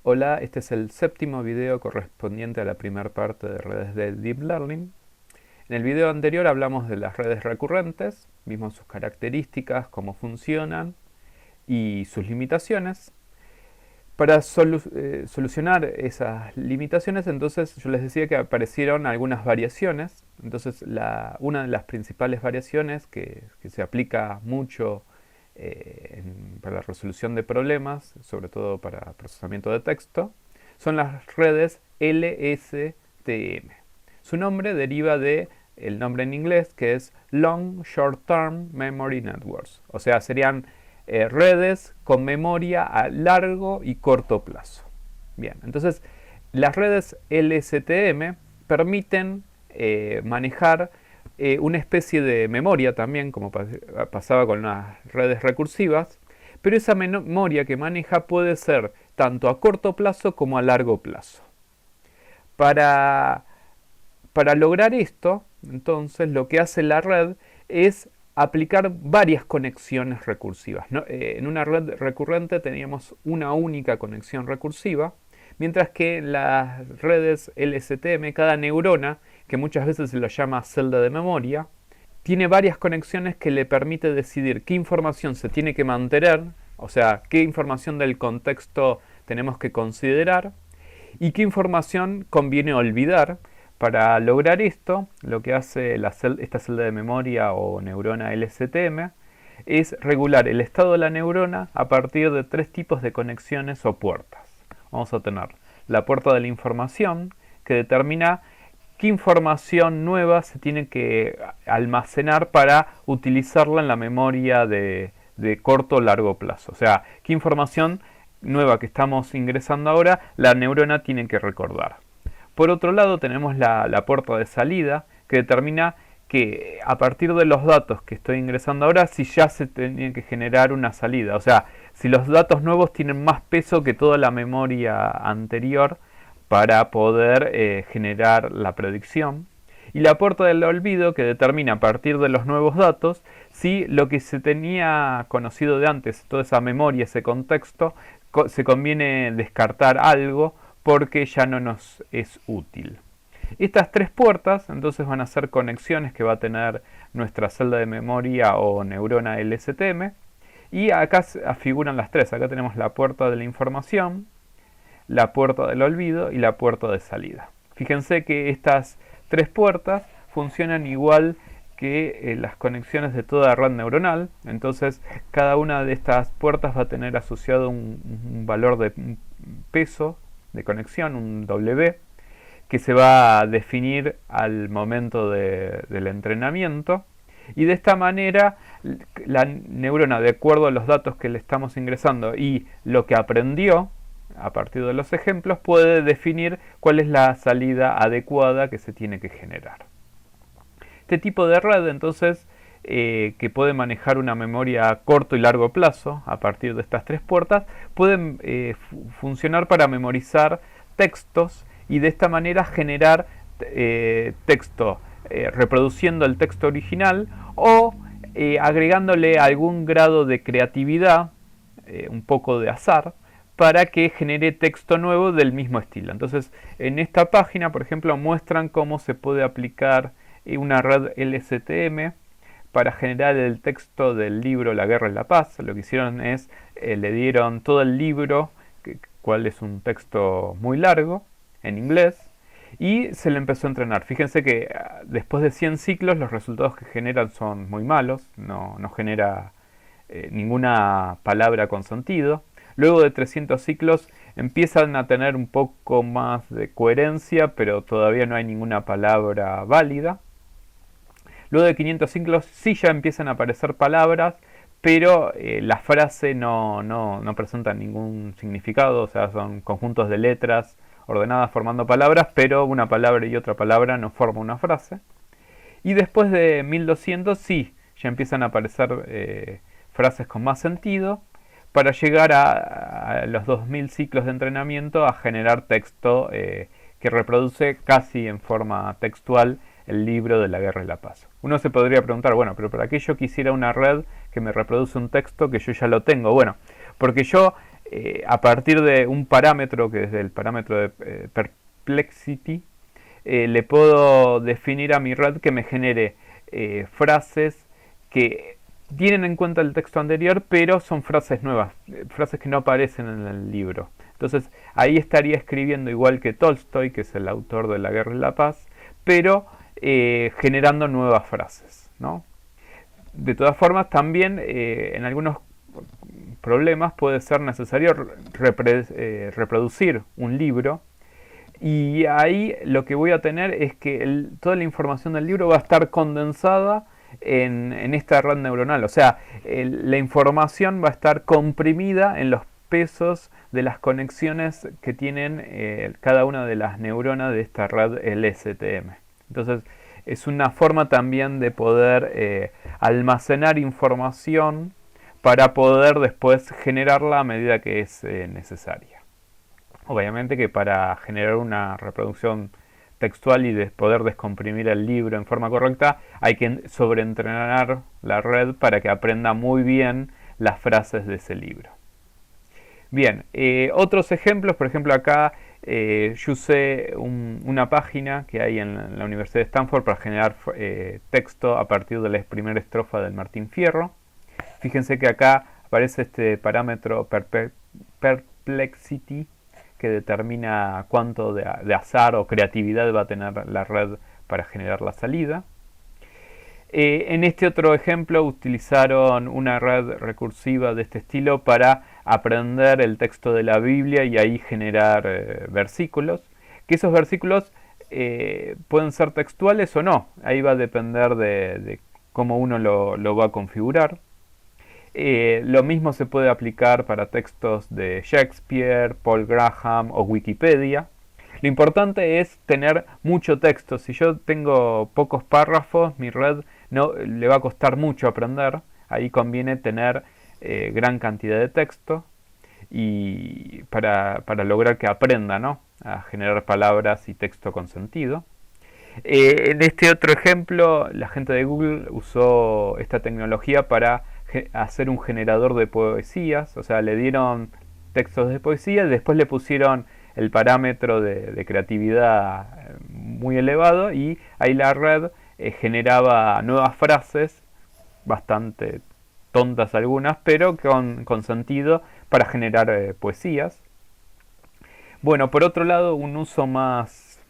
Hola, este es el séptimo video correspondiente a la primera parte de redes de Deep Learning. En el video anterior hablamos de las redes recurrentes, vimos sus características, cómo funcionan y sus limitaciones. Para solucionar esas limitaciones, entonces yo les decía que aparecieron algunas variaciones. Entonces una de las principales variaciones que se aplica mucho para la resolución de problemas, sobre todo para procesamiento de texto, son las redes LSTM. Su nombre deriva de el nombre en inglés, que es Long Short Term Memory Networks. O sea, serían redes con memoria a largo y corto plazo. Bien, entonces las redes LSTM permiten manejar una especie de memoria también, como pasaba con las redes recursivas, pero esa memoria que maneja puede ser tanto a corto plazo como a largo plazo. Para lograr esto, entonces, lo que hace la red es aplicar varias conexiones recursivas. En una red recurrente teníamos una única conexión recursiva, mientras que en las redes LSTM, cada neurona, que muchas veces se lo llama celda de memoria, tiene varias conexiones que le permite decidir qué información se tiene que mantener, o sea, qué información del contexto tenemos que considerar y qué información conviene olvidar. Para lograr esto, lo que hace esta celda de memoria o neurona LSTM es regular el estado de la neurona a partir de tres tipos de conexiones o puertas. Vamos a tener la puerta de la información, que determina qué información nueva se tiene que almacenar para utilizarla en la memoria de corto o largo plazo. O sea, qué información nueva que estamos ingresando ahora la neurona tiene que recordar. Por otro lado tenemos la puerta de salida, que determina que a partir de los datos que estoy ingresando ahora, si ya se tiene que generar una salida. O sea, si los datos nuevos tienen más peso que toda la memoria anterior para poder generar la predicción. Y la puerta del olvido, que determina a partir de los nuevos datos si lo que se tenía conocido de antes, toda esa memoria, ese contexto, se conviene descartar algo porque ya no nos es útil. Estas tres puertas entonces van a ser conexiones que va a tener nuestra celda de memoria o neurona LSTM, y acá figuran las tres. Acá tenemos la puerta de la información, la puerta del olvido y la puerta de salida. Fíjense que estas tres puertas funcionan igual que las conexiones de toda red neuronal. Entonces cada una de estas puertas va a tener asociado un valor de peso de conexión, un W, que se va a definir al momento del entrenamiento, y de esta manera la neurona, de acuerdo a los datos que le estamos ingresando y lo que aprendió a partir de los ejemplos, puede definir cuál es la salida adecuada que se tiene que generar. Este tipo de red, entonces, que puede manejar una memoria a corto y largo plazo a partir de estas tres puertas, pueden funcionar para memorizar textos y de esta manera generar texto reproduciendo el texto original o agregándole algún grado de creatividad, un poco de azar, para que genere texto nuevo del mismo estilo. Entonces, en esta página, por ejemplo, muestran cómo se puede aplicar una red LSTM para generar el texto del libro La Guerra y la Paz. Lo que hicieron es, le dieron todo el libro, cual es un texto muy largo, en inglés, y se le empezó a entrenar. Fíjense que después de 100 ciclos los resultados que generan son muy malos, no genera ninguna palabra con sentido. Luego de 300 ciclos empiezan a tener un poco más de coherencia, pero todavía no hay ninguna palabra válida. Luego de 500 ciclos sí ya empiezan a aparecer palabras, pero la frase no presenta ningún significado, o sea, son conjuntos de letras ordenadas formando palabras, pero una palabra y otra palabra no forman una frase. Y después de 1200 sí, ya empiezan a aparecer frases con más sentido, para llegar a los 2000 ciclos de entrenamiento a generar texto que reproduce casi en forma textual el libro de La Guerra y la Paz. Uno se podría preguntar, bueno, pero ¿para qué yo quisiera una red que me reproduce un texto que yo ya lo tengo? Bueno, porque yo a partir de un parámetro que es el parámetro de perplexity, le puedo definir a mi red que me genere frases que tienen en cuenta el texto anterior, pero son frases nuevas, frases que no aparecen en el libro. Entonces ahí estaría escribiendo igual que Tolstoy, que es el autor de La Guerra y la Paz, pero generando nuevas frases, ¿no? De todas formas, también en algunos problemas puede ser necesario reproducir un libro, y ahí lo que voy a tener es que toda la información del libro va a estar condensada en esta red neuronal. O sea, la información va a estar comprimida en los pesos de las conexiones que tienen cada una de las neuronas de esta red LSTM. Entonces, es una forma también de poder almacenar información para poder después generarla a medida que es necesaria. Obviamente que para generar una reproducción textual y poder descomprimir el libro en forma correcta, hay que sobreentrenar la red para que aprenda muy bien las frases de ese libro. Bien, otros ejemplos, por ejemplo acá yo usé una página que hay en la Universidad de Stanford para generar texto a partir de la primera estrofa del Martín Fierro. Fíjense que acá aparece este parámetro perplexity, que determina cuánto de azar o creatividad va a tener la red para generar la salida. En este otro ejemplo utilizaron una red recursiva de este estilo para aprender el texto de la Biblia y ahí generar versículos, que esos versículos pueden ser textuales o no, ahí va a depender de cómo uno lo va a configurar. Lo mismo se puede aplicar para textos de Shakespeare, Paul Graham o Wikipedia. Lo importante es tener mucho texto. Si yo tengo pocos párrafos, mi red no le va a costar mucho aprender. Ahí conviene tener gran cantidad de texto y para lograr que aprenda, ¿no?, a generar palabras y texto con sentido. En este otro ejemplo, la gente de Google usó esta tecnología para hacer un generador de poesías, o sea, le dieron textos de poesía y después le pusieron el parámetro de creatividad muy elevado y ahí la red generaba nuevas frases, bastante tontas algunas, pero con sentido para generar poesías. Bueno, por otro lado, un uso más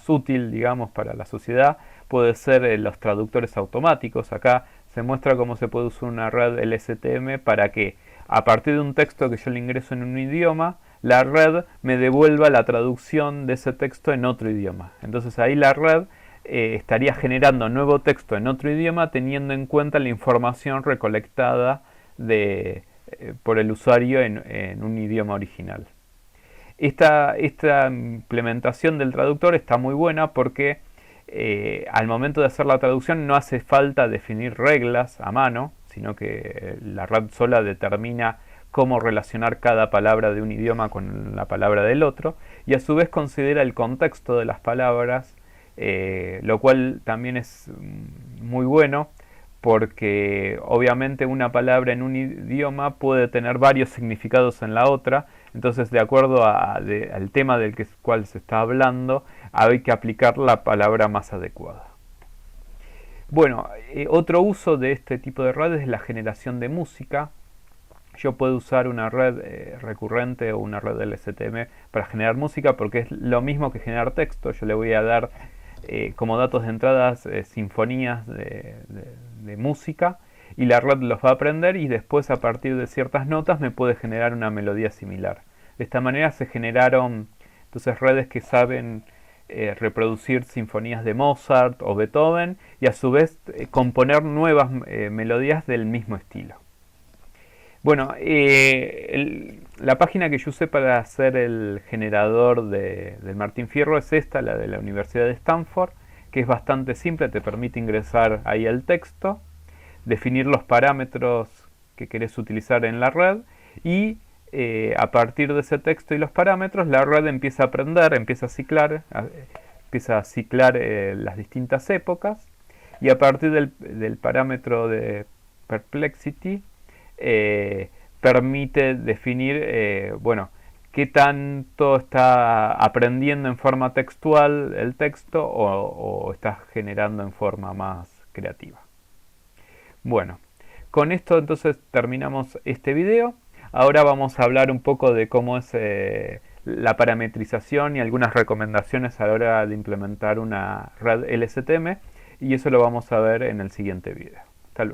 útil, digamos, para la sociedad puede ser los traductores automáticos. Acá se muestra cómo se puede usar una red LSTM para que a partir de un texto que yo le ingreso en un idioma, la red me devuelva la traducción de ese texto en otro idioma. Entonces ahí la red estaría generando nuevo texto en otro idioma teniendo en cuenta la información recolectada por el usuario en un idioma original. Esta implementación del traductor está muy buena porque al momento de hacer la traducción no hace falta definir reglas a mano, sino que la red sola determina cómo relacionar cada palabra de un idioma con la palabra del otro, y a su vez considera el contexto de las palabras, lo cual también es muy bueno porque obviamente una palabra en un idioma puede tener varios significados en la otra. Entonces, de acuerdo al tema del cual se está hablando, hay que aplicar la palabra más adecuada. Bueno, otro uso de este tipo de redes es la generación de música. Yo puedo usar una red recurrente o una red LSTM para generar música porque es lo mismo que generar texto. Yo le voy a dar como datos de entradas sinfonías de música y la red los va a aprender y después a partir de ciertas notas me puede generar una melodía similar. De esta manera se generaron entonces redes que saben reproducir sinfonías de Mozart o Beethoven y a su vez componer nuevas melodías del mismo estilo. Bueno, la página que yo usé para hacer el generador del Martín Fierro es esta, la de la Universidad de Stanford, que es bastante simple, te permite ingresar ahí el texto, definir los parámetros que querés utilizar en la red y a partir de ese texto y los parámetros la red empieza a aprender, empieza a ciclar las distintas épocas y a partir del parámetro de perplexity permite definir, bueno, qué tanto está aprendiendo en forma textual el texto o está generando en forma más creativa. Bueno, con esto entonces terminamos este video. Ahora vamos a hablar un poco de cómo es la parametrización y algunas recomendaciones a la hora de implementar una red LSTM, y eso lo vamos a ver en el siguiente video.